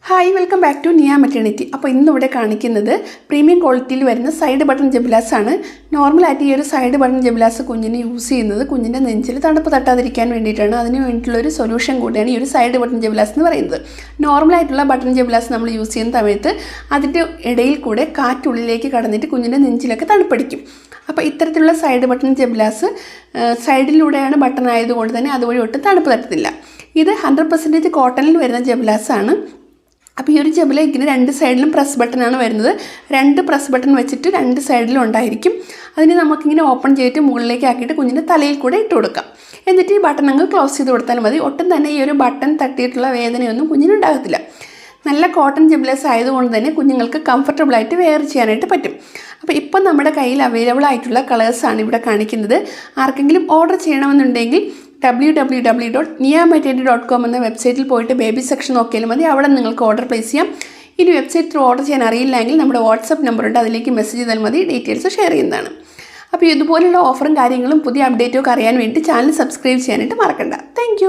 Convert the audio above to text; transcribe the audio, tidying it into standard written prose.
Hi welcome back to നിയ maternity. അപ്പോൾ ഇന്നിവിടെ കാണിക്കുന്നത് പ്രീമിയം ക്വാളിറ്റിയിൽ വരുന്ന സൈഡ് ബട്ടൺ ജെബിലാസ് ആണ്. നോർമലായിട്ട് ഈ ഒരു സൈഡ് ബട്ടൺ ജെബിലാസ് കുഞ്ഞിന് യൂസ് ചെയ്യുന്നത് കുഞ്ഞിൻ്റെ നെഞ്ചിൽ തണുപ്പ് തട്ടാതിരിക്കാൻ വേണ്ടിയിട്ടാണ്. അതിന് വേണ്ടിയിട്ടുള്ളൊരു സൊല്യൂഷൻ കൂടിയാണ് ഈ ഒരു സൈഡ് ബട്ടൺ ജെബിലാസ് എന്ന് പറയുന്നത്. നോർമലായിട്ടുള്ള ബട്ടൺ ജെബിലാസ് നമ്മൾ യൂസ് ചെയ്യുന്ന സമയത്ത് അതിൻ്റെ ഇടയിൽ കൂടെ കാറ്റുള്ളിലേക്ക് കടന്നിട്ട് കുഞ്ഞിൻ്റെ നെഞ്ചിലൊക്കെ തണുപ്പടിക്കും. അപ്പോൾ ഇത്തരത്തിലുള്ള സൈഡ് ബട്ടൺ ജെബിലാസ് സൈഡിലൂടെയാണ് ബട്ടൺ ആയതുകൊണ്ട് തന്നെ അതുവഴി ഒട്ടും തണുപ്പ് തട്ടത്തില്ല. ഇത് 100% കോട്ടണിൽ വരുന്ന ജെബിലാസ് ആണ്. അപ്പോൾ ഈ ഒരു ജെബില ഇങ്ങനെ രണ്ട് സൈഡിലും പ്രസ് ബട്ടണാണ് വരുന്നത്. രണ്ട് പ്രസ് ബട്ടൺ വെച്ചിട്ട് രണ്ട് സൈഡിലും ഉണ്ടായിരിക്കും. അതിന് നമുക്കിങ്ങനെ ഓപ്പൺ ചെയ്തിട്ട് മുകളിലേക്ക് ആക്കിയിട്ട് കുഞ്ഞിൻ്റെ തലയിൽ കൂടെ ഇട്ട് കൊടുക്കാം. എന്നിട്ട് ഈ ബട്ടൺ അങ്ങ് ക്ലോസ് ചെയ്ത് കൊടുത്താൽ മതി. ഒട്ടും തന്നെ ഈ ഒരു ബട്ടൺ തട്ടിയിട്ടുള്ള വേദനയൊന്നും കുഞ്ഞിനുണ്ടാകത്തില്ല. നല്ല കോട്ടൺ ജെബിലാസ് ആയതുകൊണ്ട് തന്നെ കുഞ്ഞുങ്ങൾക്ക് കംഫർട്ടബിളായിട്ട് വെയർ ചെയ്യാനായിട്ട് പറ്റും. അപ്പോൾ ഇപ്പം നമ്മുടെ കയ്യിൽ അവൈലബിൾ ആയിട്ടുള്ള കളേഴ്സാണ് ഇവിടെ കാണിക്കുന്നത്. ആർക്കെങ്കിലും ഓർഡർ ചെയ്യണമെന്നുണ്ടെങ്കിൽ www.niyamaternity.com എന്ന വെബ്സൈറ്റിൽ പോയിട്ട് ബേബി സെക്ഷൻ നോക്കിയാലും മതി. അവിടെ നിങ്ങൾക്ക് ഓർഡർ പ്ലേസ് ചെയ്യാം. ഇനി വെബ്സൈറ്റ് ത്രൂ ഓർഡർ ചെയ്യാൻ അറിയില്ലെങ്കിൽ നമ്മുടെ വാട്സപ്പ് നമ്പറുണ്ട്, അതിലേക്ക് മെസ്സേജ് ചെയ്താൽ മതി. ഡീറ്റെയിൽസ് ഷെയർ ചെയ്യുന്നതാണ്. അപ്പോൾ ഇതുപോലുള്ള ഓഫറും കാര്യങ്ങളും പുതിയ അപ്ഡേറ്റും ഒക്കെ അറിയാൻ വേണ്ടി ചാനൽ സബ്സ്ക്രൈബ് ചെയ്യാനായിട്ട് മറക്കണ്ട. താങ്ക്